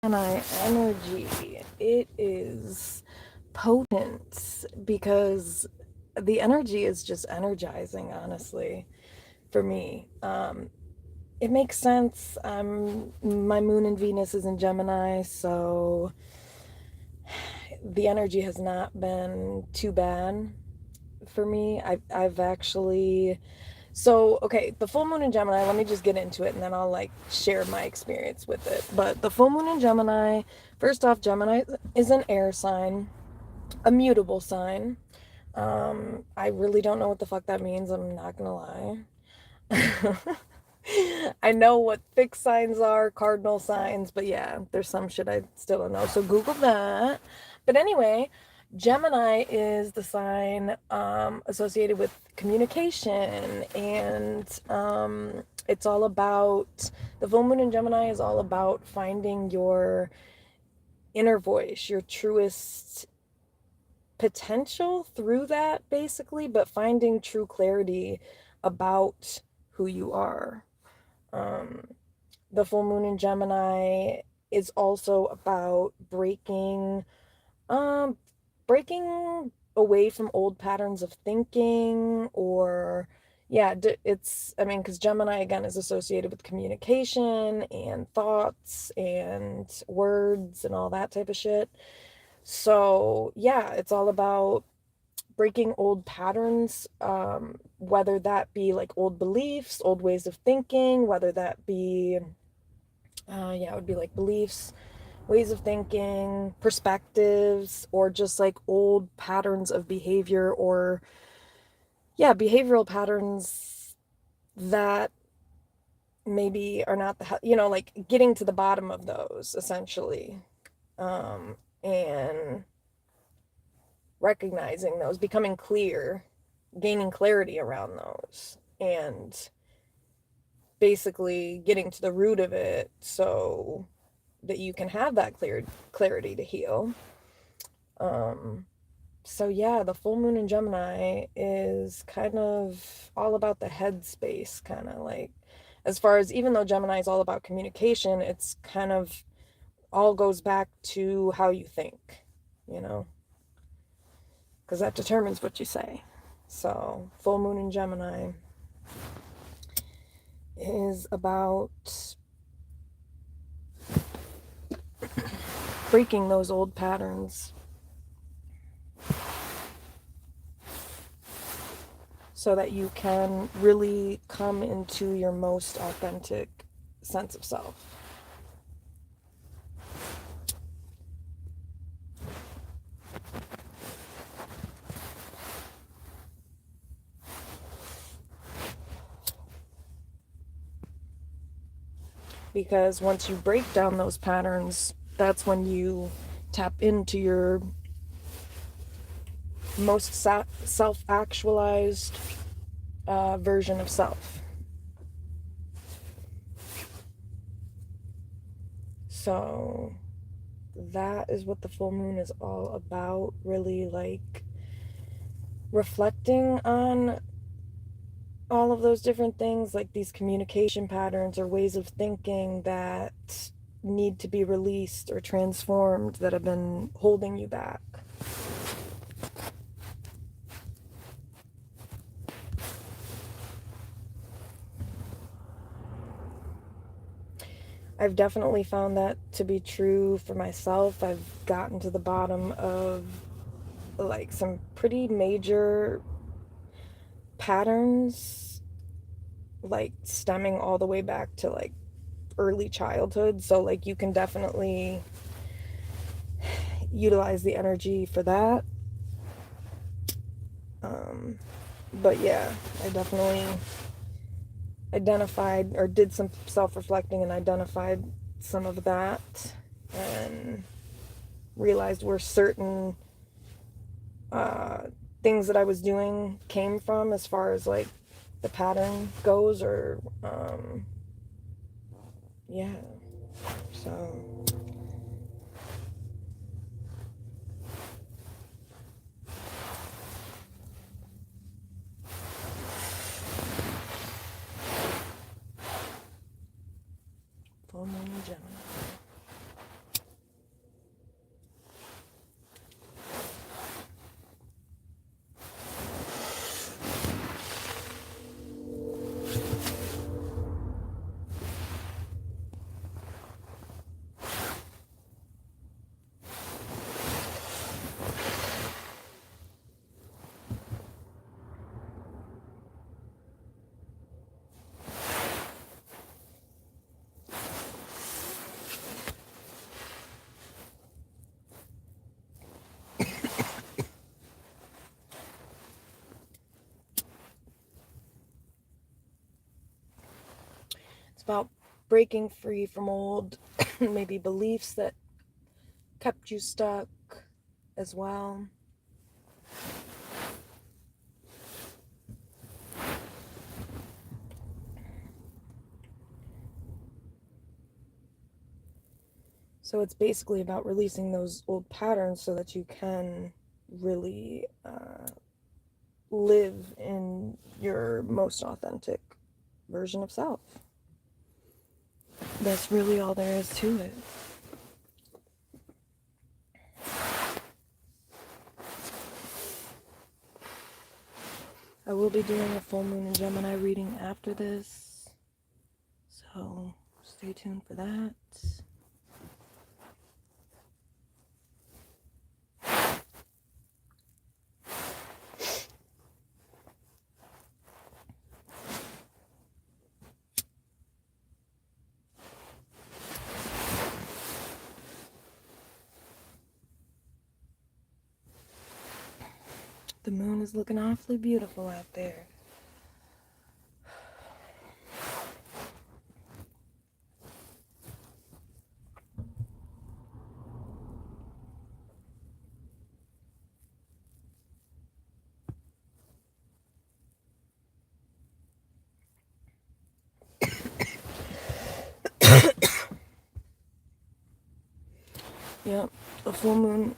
Gemini energy, it is potent because the energy is just energizing, honestly, for me. It makes sense. My moon and Venus is in Gemini, so the energy has not been too bad for me. I've actually okay, the full moon in Gemini, let me just get into it and then I'll like share my experience with it. But the full moon in Gemini, first off, Gemini is an air sign, a mutable sign. I really don't know what the fuck that means, I'm not gonna lie. I know what fixed signs are, cardinal signs, but yeah, there's some shit I still don't know. So Google that. But anyway, Gemini is the sign associated with communication, and it's all about the full moon in Gemini is all about finding your inner voice, your truest potential through that, basically, but finding true clarity about who you are. Um, the full moon in Gemini is also about um, breaking away from old patterns of thinking, or yeah, it's, I mean, because Gemini again is associated with communication and thoughts and words and all that type of shit. So yeah, it's all about breaking old patterns, whether that be like old beliefs, old ways of thinking, whether that be, yeah, it would be like beliefs, ways of thinking, perspectives, or just like old patterns of behavior, or, yeah, behavioral patterns that maybe are not like getting to the bottom of those, essentially, and recognizing those, becoming clear, gaining clarity around those, and basically getting to the root of it so that you can have that clarity to heal. So yeah, the full moon in Gemini is kind of all about the headspace, kind of like, as far as, even though Gemini is all about communication, it's kind of all goes back to how you think, you know, because that determines what you say. So full moon in Gemini is about breaking those old patterns so that you can really come into your most authentic sense of self. Because once you break down those patterns, that's when you tap into your most self-actualized version of self. So that is what the full moon is all about, really, like reflecting on all of those different things, like these communication patterns or ways of thinking that need to be released or transformed, that have been holding you back. I've definitely found that to be true for myself. I've gotten to the bottom of like some pretty major patterns, like stemming all the way back to like early childhood. So like you can definitely utilize the energy for that. But yeah, I definitely identified or did some self-reflecting and identified some of that, and realized where certain things that I was doing came from, as far as like the pattern goes, or yeah, so full moon in Gemini. about breaking free from old maybe beliefs that kept you stuck as well. So it's basically about releasing those old patterns so that you can really live in your most authentic version of self. That's really all there is to it. I will be doing a full moon in Gemini reading after this, so stay tuned for that. The moon is looking awfully beautiful out there. Yep, the full moon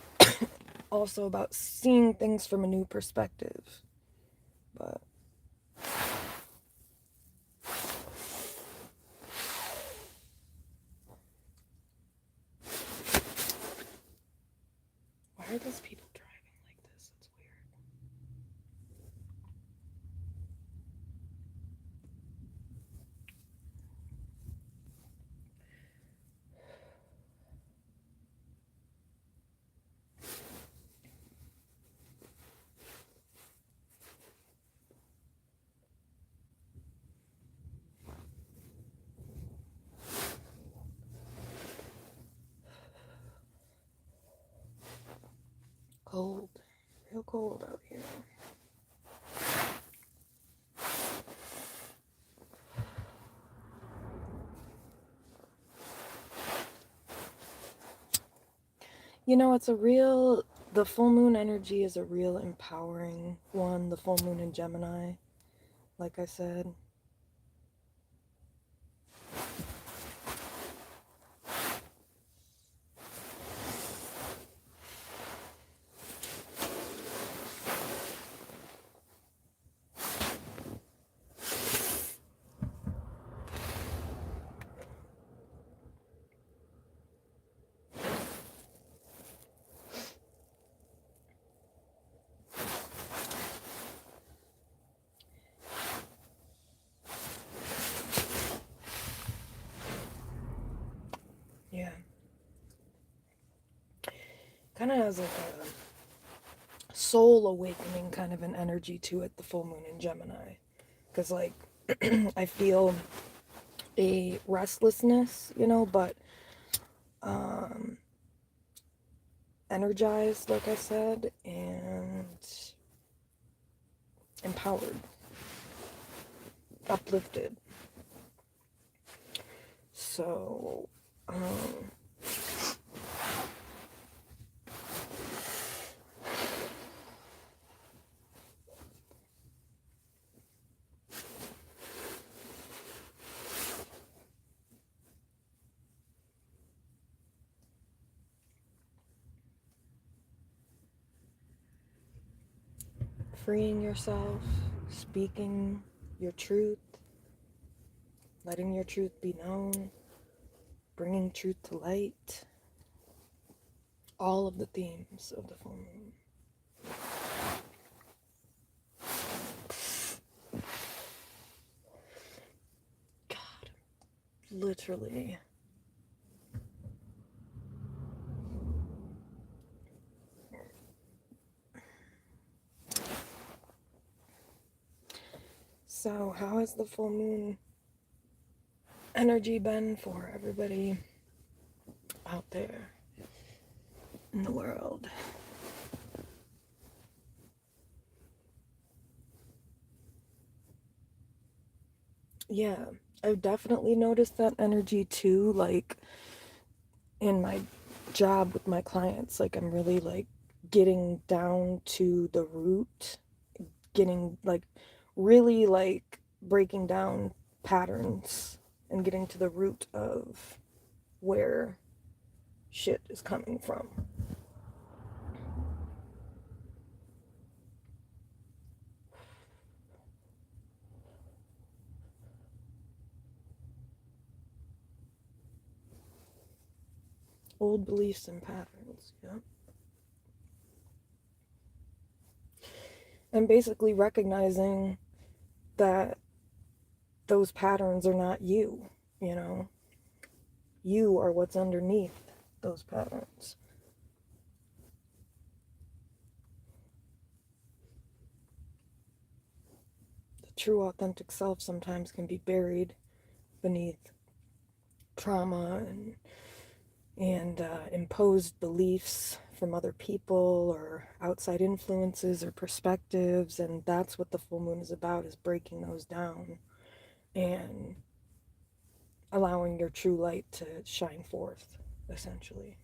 also about seeing things from a new perspective. But why are those people driving like this? It's weird. Cold, real cold out here. You know, the full moon energy is a real empowering one, the full moon in Gemini, like I said. Yeah. Kind of has like a soul awakening kind of an energy to it, the full moon in Gemini. Because, like, I feel a restlessness, but energized, like I said, and empowered, uplifted. So, freeing yourself, speaking your truth, letting your truth be known, bringing truth to light, all of the themes of the full moon. God, literally. So, how has the full moon energy been for everybody out there in the world? Yeah, I've definitely noticed that energy too, like in my job with my clients. Like I'm really like getting down to the root, getting like really like breaking down patterns and getting to the root of where shit is coming from. Old beliefs and patterns, yeah. And basically recognizing that those patterns are not you, you know? You are what's underneath those patterns. The true authentic self sometimes can be buried beneath trauma and imposed beliefs from other people or outside influences or perspectives, and that's what the full moon is about, is breaking those down and allowing your true light to shine forth, essentially.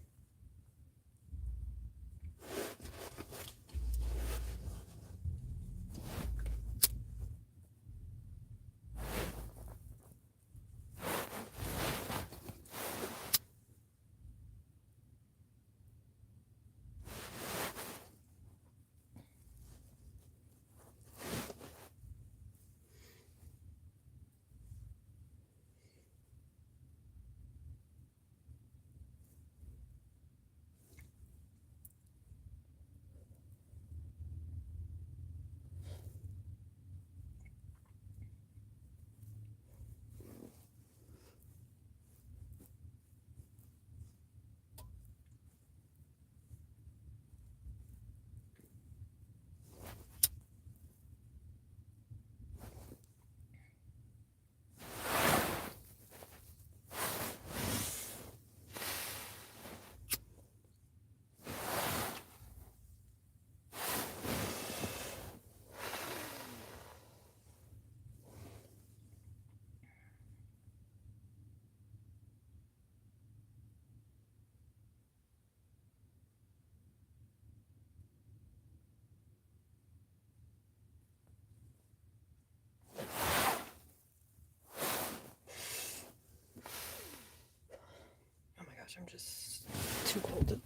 Oh my gosh, I'm just too cold to...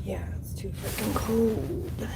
Yeah, it's too freaking cold.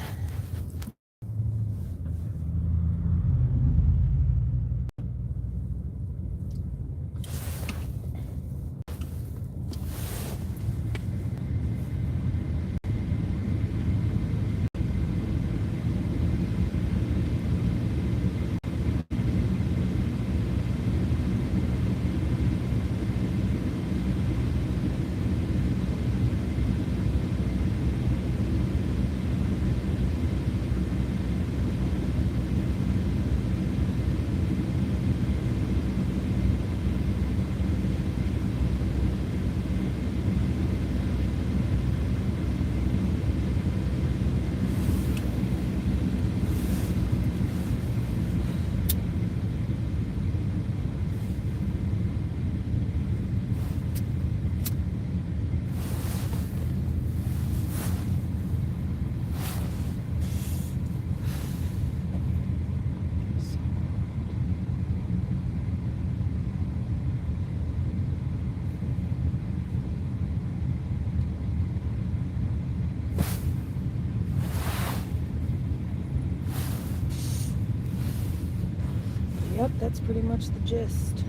Yep, that's pretty much the gist.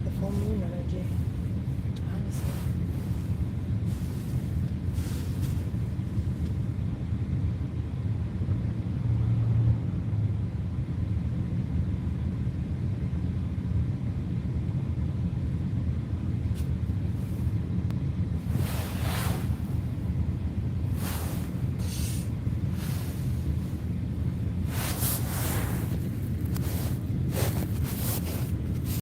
The full moon energy.